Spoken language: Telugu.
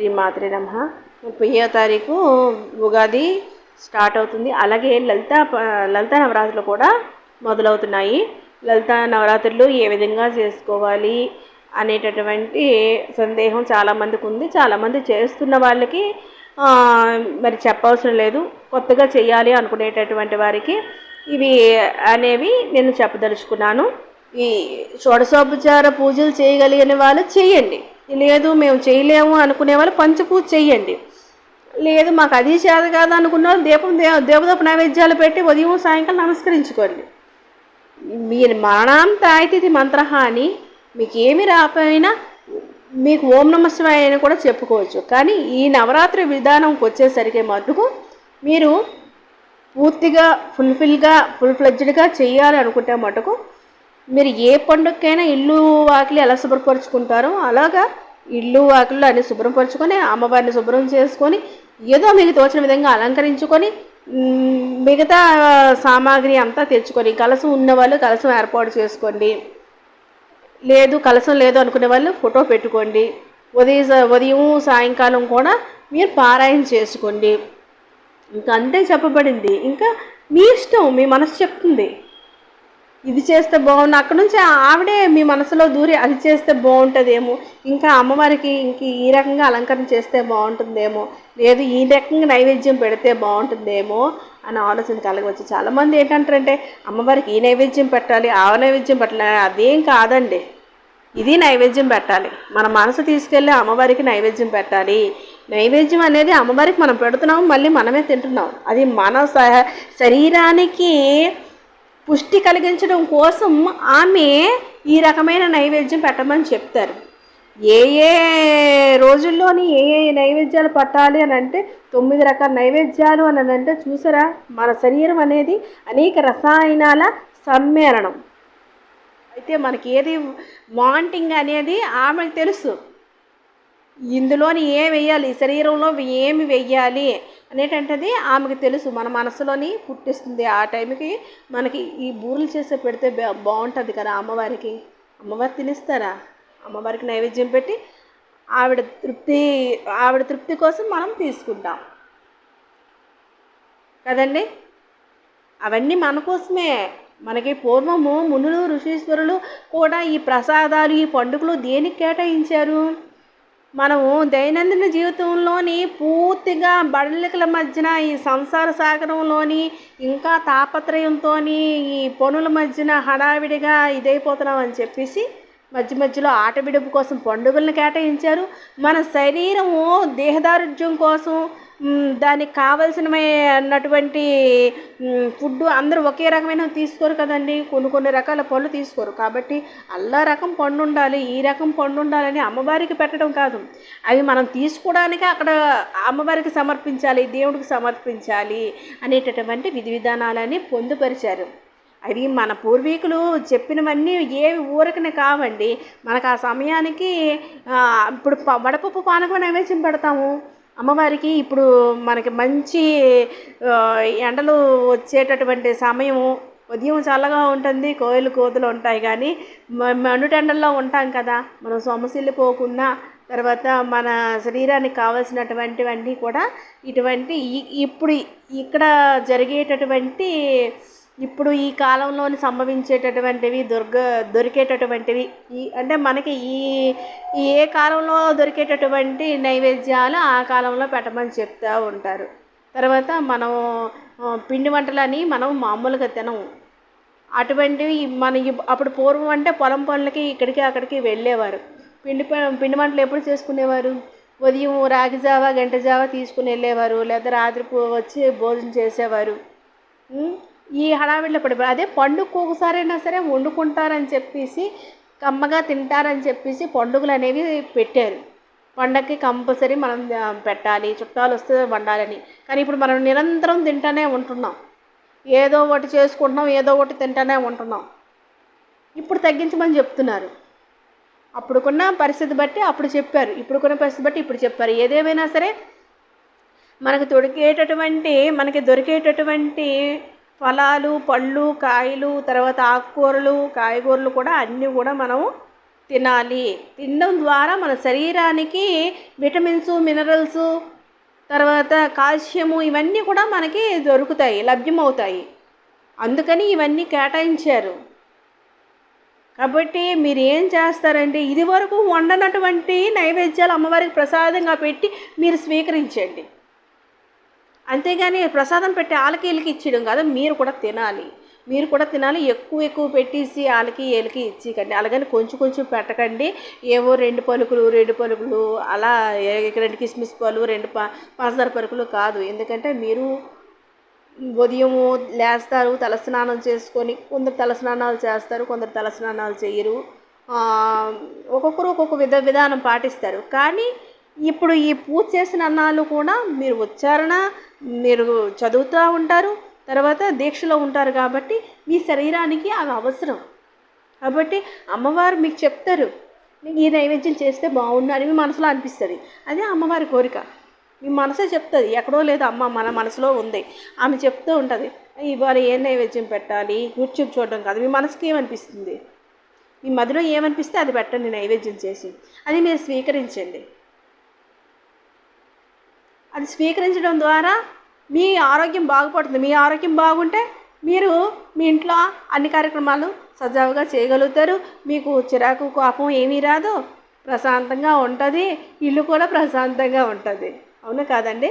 శ్రీమాత్రే నమః. 30వ తారీఖు ఉగాది స్టార్ట్ అవుతుంది. అలాగే లలిత నవరాత్రులు కూడా మొదలవుతున్నాయి. లలిత నవరాత్రులు ఏ విధంగా చేసుకోవాలి అనేటటువంటి సందేహం చాలామందికి ఉంది. చాలామంది చేస్తున్న వాళ్ళకి మరి చెప్పవసరం లేదు. కొత్తగా చేయాలి అనుకునేటటువంటి వారికి ఇవి అనేవి నేను చెప్పదలుచుకున్నాను. ఈ షోడశోపచార పూజలు చేయగలిగిన వాళ్ళు చేయండి. లేదు మేము చేయలేము అనుకునే వాళ్ళు పంచపూజ చేయండి. లేదు మాకు అది చేత కాదు అనుకున్న వాళ్ళు దేవదూప నైవేద్యాలు పెట్టి ఉదయం సాయంకాలం నమస్కరించుకోండి. మీరు మరణాంతాయితిథి మంత్ర అని మీకు ఏమి రాకపోయినా మీకు ఓం నమ శివాయ అని కూడా చెప్పుకోవచ్చు. కానీ ఈ నవరాత్రి విధానంకి వచ్చేసరికి మటుకు మీరు పూర్తిగా ఫుల్ ఫ్లెడ్జ్డ్గా చేయాలి అనుకుంటే మటుకు మీరు ఏ పండుగకైనా ఇల్లు వాకిలి ఎలా శుభ్రపరుచుకుంటారో అలాగా ఇల్లు వాకిళ్ళు అన్ని శుభ్రపరుచుకొని అమ్మవారిని శుభ్రం చేసుకొని ఏదో మీకు తోచిన విధంగా అలంకరించుకొని మిగతా సామాగ్రి అంతా తెచ్చుకొని కలశం ఉన్న వాళ్ళు కలశం ఏర్పాటు చేసుకోండి. కలశం లేదు అనుకునే వాళ్ళు ఫోటో పెట్టుకోండి. ఉదయం సాయంకాలం కూడా మీరు పారాయణ చేసుకోండి. ఇంకా అంతే చెప్పబడింది. ఇంకా మీ ఇష్టం, మీ మనసు చెప్తుంది ఇది చేస్తే బాగుంది. అక్కడ నుంచి ఆవిడే మీ మనసులో దూరి అది చేస్తే బాగుంటుందేమో, ఇంకా అమ్మవారికి ఇంక ఈ రకంగా అలంకరణ చేస్తే బాగుంటుందేమో, లేదు ఈ రకంగా నైవేద్యం పెడితే బాగుంటుందేమో అని ఆలోచన కలగవచ్చు. చాలామంది ఏంటంటారంటే అమ్మవారికి ఈ నైవేద్యం పెట్టాలి ఆ నైవేద్యం పెట్టాలి. అదేం కాదండి. ఇది నైవేద్యం పెట్టాలి. మన మనసు తీసుకెళ్ళి అమ్మవారికి నైవేద్యం పెట్టాలి. నైవేద్యం అనేది అమ్మవారికి మనం పెడుతున్నాము, మళ్ళీ మనమే తింటున్నాం. అది మన శరీరానికి పుష్టి కలిగించడం కోసం ఆమె ఈ రకమైన నైవేద్యం పెట్టమని చెప్తారు. ఏ రోజుల్లోని ఏ నైవేద్యాలు పట్టాలి అని అంటే 9 రకాల నైవేద్యాలు అని అంటే చూసారా, మన శరీరం అనేది అనేక రసాయనాల సమ్మేళనం. అయితే మనకి ఏది వాంటింగ్ అనేది ఆమెకు తెలుసు. ఇందులోని ఏం వెయ్యాలి, శరీరంలో ఏమి వెయ్యాలి అనేటంటది ఆమెకు తెలుసు. మన మనసులోని పుట్టిస్తుంది. ఆ టైంకి మనకి ఈ బూరెలు చేసి పెడితే బాగుంటుంది కదా అమ్మవారికి. అమ్మవారు తినిస్తారా? అమ్మవారికి నైవేద్యం పెట్టి ఆవిడ తృప్తి కోసం మనం తీసుకుంటాం కదండి. అవన్నీ మన కోసమే. మనకి పూర్వము మునులు ఋషీశ్వరులు కూడా ఈ ప్రసాదాలు ఈ పండుగలు దేనికి కేటాయించారు? మనము దైనందిన జీవితంలోని పూర్తిగా బడలికల మధ్యన ఈ సంసార సాగరంలోని ఇంకా తాపత్రయంతో ఈ పనుల మధ్యన హడావిడిగా ఇదైపోతున్నాం అని చెప్పేసి మధ్యలో ఆట విడుపు కోసం పండుగలను కేటాయించారు. మన శరీరము దేహదారుఢ్యం కోసం దానికి కావలసినటువంటి ఫుడ్ అందరూ ఒకే రకమైన తీసుకోరు కదండి. కొన్ని రకాల పళ్ళు తీసుకోరు. కాబట్టి అల్లా రకం పండు ఉండాలి, ఈ రకం పండు ఉండాలని అమ్మవారికి పెట్టడం కాదు. అవి మనం తీసుకోవడానికి అక్కడ అమ్మవారికి సమర్పించాలి, దేవుడికి సమర్పించాలి అనేటటువంటి విధి విధానాలని పొందుపరిచారు. అవి మన పూర్వీకులు చెప్పినవన్నీ ఏవి ఊరకనే కావండి. మనకు ఆ సమయానికి ఇప్పుడు వడపప్పు పానకం నైవేద్యం పెడతాము అమ్మవారికి. ఇప్పుడు మనకి మంచి ఎండలు వచ్చేటటువంటి సమయము, ఉదయం చల్లగా ఉంటుంది, కోతులు ఉంటాయి. కానీ మండుటెండల్లో ఉంటాం కదా, మనం సొమ్మసిల్లిపోకుండా తర్వాత మన శరీరానికి కావాల్సినటువంటివన్నీ కూడా ఇటువంటి ఇప్పుడు ఇక్కడ జరిగేటటువంటి ఇప్పుడు ఈ కాలంలోని సంభవించేటటువంటివి దొరికేటటువంటివి అంటే మనకి ఏ కాలంలో దొరికేటటువంటి నైవేద్యాలు ఆ కాలంలో పెట్టమని చెప్తూ ఉంటారు. తర్వాత మనం పిండి వంటలని మనం మామూలుగా తినము. అటువంటివి అప్పుడు పూర్వం అంటే పొలం పనులకి ఇక్కడికి అక్కడికి వెళ్ళేవారు. పిండి వంటలు ఎప్పుడు చేసుకునేవారు? ఉదయం రాగి జావా గంట జావా తీసుకుని వెళ్ళేవారు, లేదా రాత్రి వచ్చి భోజనం చేసేవారు. ఈ హడావిడిలో పడిపోయి అదే పండుగకు ఒకసారైనా సరే వండుకుంటారని చెప్పేసి కమ్మగా తింటారని చెప్పేసి పండుగలు అనేవి పెట్టారు. పండగకి కంపల్సరీ మనం పెట్టాలి, చుట్టాలు వస్తే వండాలని. కానీ ఇప్పుడు మనం నిరంతరం తింటూనే ఉంటున్నాం, ఏదో ఒకటి చేసుకుంటున్నాం, ఏదో ఒకటి తింటూనే ఉంటున్నాం. ఇప్పుడు తగ్గించమని చెప్తున్నారు. అప్పుడుకున్న పరిస్థితి బట్టి అప్పుడు చెప్పారు, ఇప్పుడుకున్న పరిస్థితి బట్టి ఇప్పుడు చెప్పారు. ఏదేమైనా సరే మనకి దొరికేటటువంటి ఫలాలు, పళ్ళు, కాయలు, తర్వాత ఆకుకూరలు, కాయగూరలు కూడా అన్నీ కూడా మనం తినాలి. తినడం ద్వారా మన శరీరానికి విటమిన్స్, మినరల్స్, తర్వాత కాల్షియము ఇవన్నీ కూడా మనకి దొరుకుతాయి, లభ్యమవుతాయి. అందుకని ఇవన్నీ కేటాయించారు. కాబట్టి మీరు ఏం చేస్తారంటే ఇదివరకు వండనటువంటి నైవేద్యాలు అమ్మవారికి ప్రసాదంగా పెట్టి మీరు స్వీకరించండి. అంతేగాని ప్రసాదం పెట్టి ఆళ్ళకి ఈళ్ళకి ఇచ్చేయడం కాదు, మీరు కూడా తినాలి. మీరు కూడా తినాలి. ఎక్కువ పెట్టేసి ఆళ్ళకి ఈళ్ళకి ఇచ్చేయకండి. అలాగని కొంచెం కొంచెం పెట్టకండి. ఏవో 2 పలుకులు అలా 2 కిస్మిస్ పాలు, 2 పంచదార పలుకులు కాదు. ఎందుకంటే మీరు ఉదయము లేస్తారు, తలస్నానం చేసుకొని, కొందరు తలస్నానాలు చేస్తారు, కొందరు తలస్నానాలు చేయరు. ఒక్కొక్కరు ఒక్కొక్క విధానం పాటిస్తారు. కానీ ఇప్పుడు ఈ పూజ చేసిన అన్నాలు కూడా మీరు ఉచ్చారణ మీరు చదువుతూ ఉంటారు, తర్వాత దీక్షలో ఉంటారు. కాబట్టి మీ శరీరానికి అవి అవసరం. కాబట్టి అమ్మవారు మీకు చెప్తారు, నీకు ఈ నైవేద్యం చేస్తే బాగుండు అని మీ మనసులో అనిపిస్తుంది. అదే అమ్మవారి కోరిక. మీ మనసే చెప్తుంది, ఎక్కడో లేదు అమ్మ మన మనసులో ఉంది. ఆమె చెప్తూ ఉంటుంది, ఇవాళ ఏ నైవేద్యం పెట్టాలి. యూట్యూబ్ చూడడం కాదు, మీ మనసుకి ఏమనిపిస్తుంది, మీ మదిలో ఏమనిపిస్తే అది పెట్టండి నైవేద్యం చేసి. అది మీరు స్వీకరించండి. అది స్వీకరించడం ద్వారా మీ ఆరోగ్యం బాగుపడుతుంది. మీ ఆరోగ్యం బాగుంటే మీరు మీ ఇంట్లో అన్ని కార్యక్రమాలు సజావుగా చేయగలుగుతారు. మీకు చిరాకు కోపం ఏమీ రాదు, ప్రశాంతంగా ఉంటుంది. ఇల్లు కూడా ప్రశాంతంగా ఉంటుంది. అవును కాదండి?